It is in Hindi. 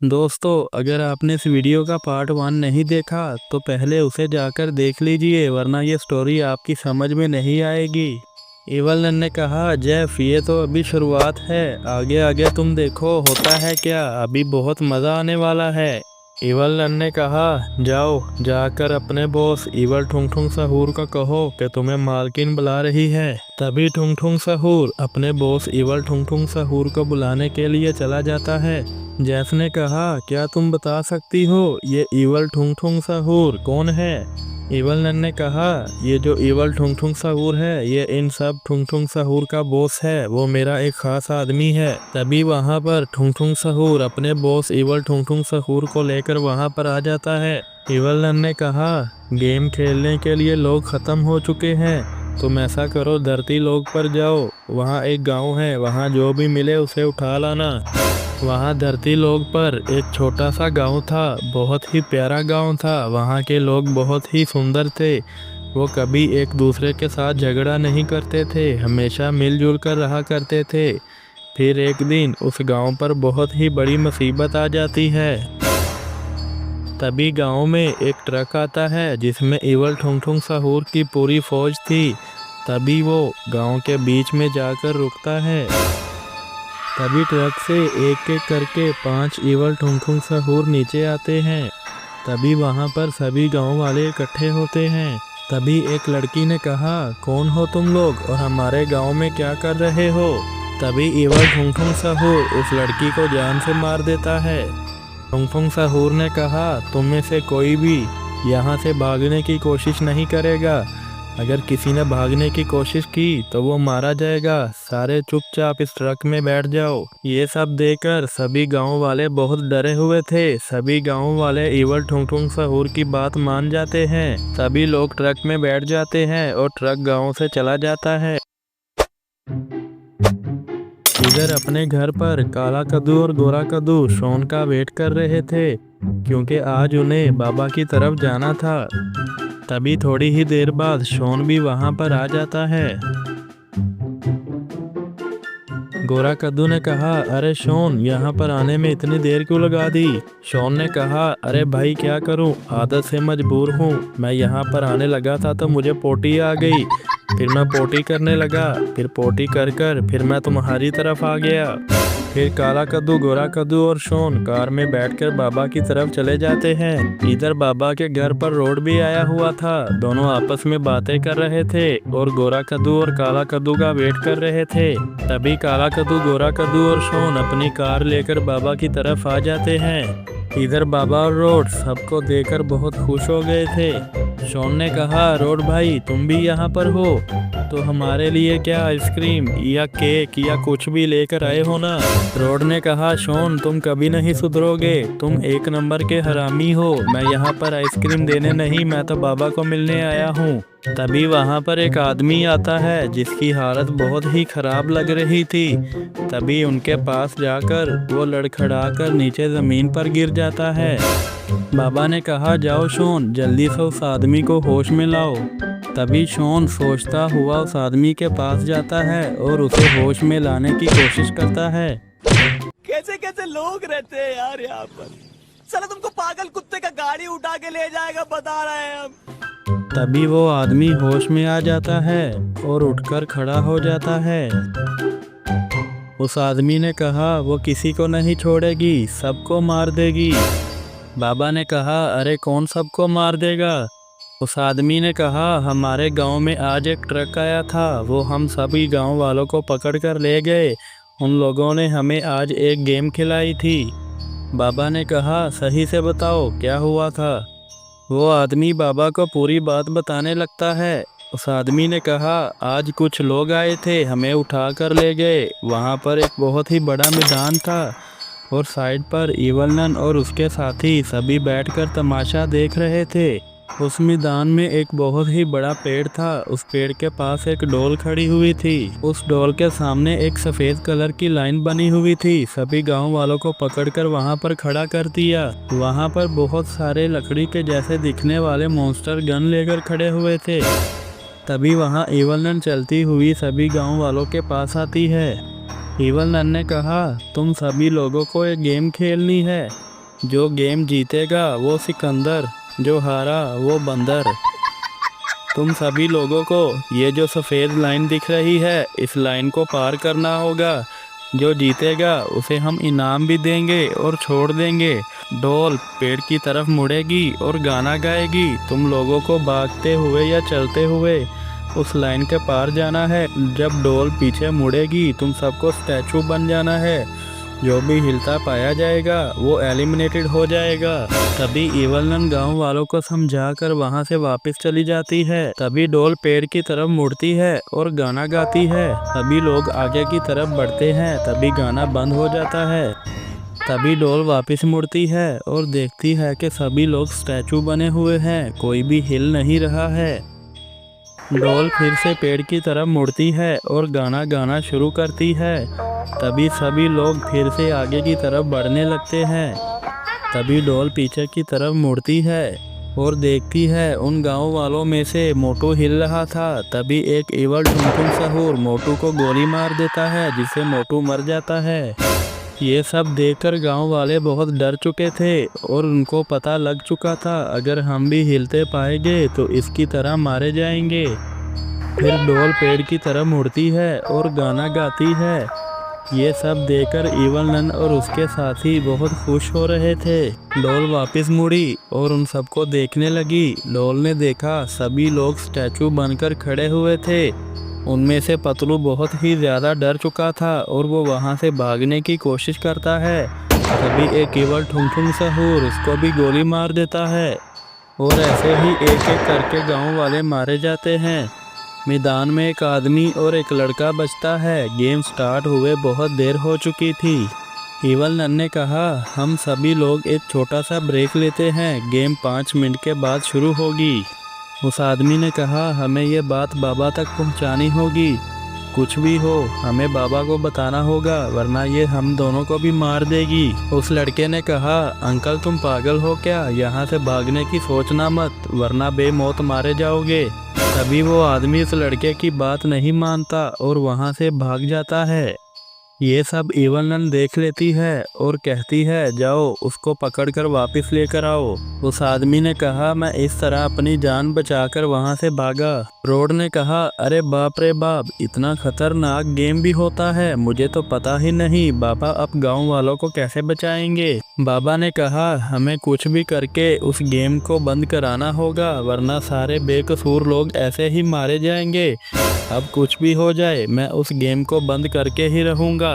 दोस्तों, अगर आपने इस वीडियो का पार्ट 1 नहीं देखा तो पहले उसे जाकर देख लीजिए, वरना ये स्टोरी आपकी समझ में नहीं आएगी। इवल ने कहा, जेफ ये तो अभी शुरुआत है, आगे आगे तुम देखो होता है क्या, अभी बहुत मज़ा आने वाला है। इवल ने कहा, जाओ जाकर अपने बॉस इवल ठुंग ठुंग सहूर को कहो कि तुम्हें मालकिन बुला रही है। तभी ठुंग ठुंग सहूर अपने बॉस इवल ठुंग ठुंग सहूर को बुलाने के लिए चला जाता है। जेफ ने कहा, क्या तुम बता सकती हो ये इवल ठुंग ठुंग सहूर कौन है? इवल ने कहा, ये जो इवल ठुंग ठुंग सहूर है ये इन सब ठुंग ठुंग सहूर का बॉस है, वो मेरा एक खास आदमी है। तभी वहां पर ठुंग ठुंग सहूर अपने बॉस इवल ठुंग ठुंग सहूर को लेकर वहां पर आ जाता है। इवल ने कहा, गेम खेलने के लिए लोग खत्म हो चुके हैं, तुम ऐसा करो धरती लोक पर जाओ, वहाँ एक गांव है, वहाँ जो भी मिले उसे उठा लाना। वहाँ धरती लोक पर एक छोटा सा गांव था, बहुत ही प्यारा गांव था। वहाँ के लोग बहुत ही सुंदर थे, वो कभी एक दूसरे के साथ झगड़ा नहीं करते थे, हमेशा मिलजुल कर रहा करते थे। फिर एक दिन उस गांव पर बहुत ही बड़ी मुसीबत आ जाती है। तभी गांव में एक ट्रक आता है जिसमें इवल ठुंग ठुंग सहूर की पूरी फौज थी। तभी वो गांव के बीच में जाकर रुकता है। तभी ट्रक से एक एक करके 5 इवल ठुंग ठुंग सहूर नीचे आते हैं। तभी वहां पर सभी गांव वाले इकट्ठे होते हैं। तभी एक लड़की ने कहा, कौन हो तुम लोग और हमारे गांव में क्या कर रहे हो? तभी इवल ठुंग ठुंग सहूर उस लड़की को जान से मार देता है। ठुंग ठुंग सहूर ने कहा, तुम में से कोई भी यहाँ से भागने की कोशिश नहीं करेगा, अगर किसी ने भागने की कोशिश की तो वो मारा जाएगा, सारे चुपचाप इस ट्रक में बैठ जाओ। ये सब देखकर सभी गांव वाले बहुत डरे हुए थे। सभी गांव वाले इवल ठुंग ठुंग सहूर की बात मान जाते हैं। सभी लोग ट्रक में बैठ जाते हैं और ट्रक गांव से चला जाता है। इधर अपने घर पर काला कद्दू और गोरा कद्दू शॉन का वेट कर रहे थे, क्योंकि आज उन्हें बाबा की तरफ जाना था। तभी थोड़ी ही देर बाद शॉन भी वहां पर आ जाता है। गोरा कद्दू ने कहा, अरे शॉन, यहाँ पर आने में इतनी देर क्यों लगा दी? शॉन ने कहा, अरे भाई क्या करूँ, आदत से मजबूर हूँ, मैं यहाँ पर आने लगा था तो मुझे पोटी आ गई, फिर मैं पोटी करने लगा, फिर पोटी कर कर फिर मैं तुम्हारी तरफ आ गया। फिर काला कद्दू, गोरा कद्दू और शॉन कार में बैठकर बाबा की तरफ चले जाते हैं। इधर बाबा के घर पर रोड भी आया हुआ था, दोनों आपस में बातें कर रहे थे और गोरा कद्दू और काला कद्दू का वेट कर रहे थे। तभी काला कद्दू, गोरा कद्दू और शॉन अपनी कार लेकर बाबा की तरफ आ जाते हैं। इधर बाबा और रोड सबको देखकर बहुत खुश हो गए थे। शॉन ने कहा, रोड भाई तुम भी यहाँ पर हो, तो हमारे लिए क्या आइसक्रीम या केक या कुछ भी लेकर आए हो ना? रोड ने कहा, शॉन तुम कभी नहीं सुधरोगे, तुम एक नंबर के हरामी हो, मैं यहाँ पर आइसक्रीम देने नहीं, मैं तो बाबा को मिलने आया हूँ। तभी वहाँ पर एक आदमी आता है जिसकी हालत बहुत ही खराब लग रही थी। तभी उनके पास जाकर वो लड़खड़ाकर नीचे ज़मीन पर गिर जाता है। बाबा ने कहा, जाओ शॉन, जल्दी से उस आदमी को होश में लाओ। तभी शॉन सोचता हुआ उस आदमी के पास जाता है और उसे होश में लाने की कोशिश करता है। कैसे कैसे लोग रहते हैं यार यहाँ पर, साला तुमको पागल कुत्ते का गाड़ी उठा के ले जाएगा, बता रहे हैं हम। तभी वो आदमी होश में आ जाता है और उठकर खड़ा हो जाता है। उस आदमी ने कहा, वो किसी को नहीं छोड़ेगी, सबको मार देगी। बाबा ने कहा, अरे कौन सबको मार देगा? उस आदमी ने कहा, हमारे गांव में आज एक ट्रक आया था, वो हम सभी गांव वालों को पकड़ कर ले गए, उन लोगों ने हमें आज एक गेम खिलाई थी। बाबा ने कहा, सही से बताओ क्या हुआ था? वो आदमी बाबा को पूरी बात बताने लगता है। उस आदमी ने कहा, आज कुछ लोग आए थे, हमें उठा कर ले गए, वहाँ पर एक बहुत ही बड़ा मैदान था और साइड पर इवलन और उसके साथी सभी बैठकर तमाशा देख रहे थे। उस मैदान में एक बहुत ही बड़ा पेड़ था, उस पेड़ के पास एक डोल खड़ी हुई थी, उस डोल के सामने एक सफ़ेद कलर की लाइन बनी हुई थी। सभी गांव वालों को पकड़कर वहां पर खड़ा कर दिया। वहां पर बहुत सारे लकड़ी के जैसे दिखने वाले मॉन्स्टर गन लेकर खड़े हुए थे। तभी वहां इवलन चलती हुई सभी गांव वालों के पास आती है। इवलन ने कहा, तुम सभी लोगों को एक गेम खेलनी है, जो गेम जीतेगा वो सिकंदर, जो हारा वो बंदर। तुम सभी लोगों को ये जो सफ़ेद लाइन दिख रही है, इस लाइन को पार करना होगा। जो जीतेगा उसे हम इनाम भी देंगे और छोड़ देंगे। डॉल पेड़ की तरफ मुड़ेगी और गाना गाएगी। तुम लोगों को भागते हुए या चलते हुए उस लाइन के पार जाना है। जब डॉल पीछे मुड़ेगी तुम सबको स्टैचू बन जाना है। जो भी हिलता पाया जाएगा वो एलिमिनेटेड हो जाएगा। तभी इवल नन गाँव वालों को समझाकर वहां से वापस चली जाती है। तभी डॉल पेड़ की तरफ मुड़ती है और गाना गाती है। तभी लोग आगे की तरफ बढ़ते हैं। तभी गाना बंद हो जाता है। तभी डॉल वापस मुड़ती है और देखती है कि सभी लोग स्टैचू बने हुए हैं, कोई भी हिल नहीं रहा है। डॉल फिर से पेड़ की तरफ मुड़ती है और गाना गाना शुरू करती है। तभी सभी लोग फिर से आगे की तरफ बढ़ने लगते हैं। तभी डॉल पीछे की तरफ मुड़ती है और देखती है उन गांव वालों में से मोटू हिल रहा था। तभी एक इवल टुनटुन सहूर मोटू को गोली मार देता है, जिससे मोटू मर जाता है। ये सब देखकर गांव वाले बहुत डर चुके थे और उनको पता लग चुका था अगर हम भी हिलते पाएंगे तो इसकी तरह मारे जाएंगे। फिर डॉल पेड़ की तरफ मुड़ती है और गाना गाती है। ये सब देखकर इवल नन और उसके साथी बहुत खुश हो रहे थे। डॉल वापस मुड़ी और उन सबको देखने लगी। डॉल ने देखा सभी लोग स्टैचू बनकर खड़े हुए थे। उनमें से पतलू बहुत ही ज़्यादा डर चुका था और वो वहाँ से भागने की कोशिश करता है। तभी एक इवल ठुंगठुंग सहूर उसको भी गोली मार देता है और ऐसे ही एक एक करके गांव वाले मारे जाते हैं। मैदान में एक आदमी और एक लड़का बचता है। गेम स्टार्ट हुए बहुत देर हो चुकी थी। इवल नन ने कहा हम सभी लोग एक छोटा सा ब्रेक लेते हैं, गेम 5 मिनट के बाद शुरू होगी। उस आदमी ने कहा हमें ये बात बाबा तक पहुंचानी होगी। कुछ भी हो हमें बाबा को बताना होगा, वरना ये हम दोनों को भी मार देगी। उस लड़के ने कहा अंकल तुम पागल हो क्या, यहाँ से भागने की सोचना मत, वरना बेमौत मारे जाओगे। तभी वो आदमी उस लड़के की बात नहीं मानता और वहाँ से भाग जाता है। ये सब इवल नन देख लेती है और कहती है जाओ उसको पकड़कर वापस लेकर आओ। उस आदमी ने कहा मैं इस तरह अपनी जान बचाकर वहां से भागा। रोड ने कहा अरे बाप रे बाप, इतना खतरनाक गेम भी होता है, मुझे तो पता ही नहीं। बाबा अब गांव वालों को कैसे बचाएंगे। बाबा ने कहा हमें कुछ भी करके उस गेम को बंद कराना होगा, वरना सारे बेकसूर लोग ऐसे ही मारे जाएंगे। अब कुछ भी हो जाए मैं उस गेम को बंद करके ही रहूँगा।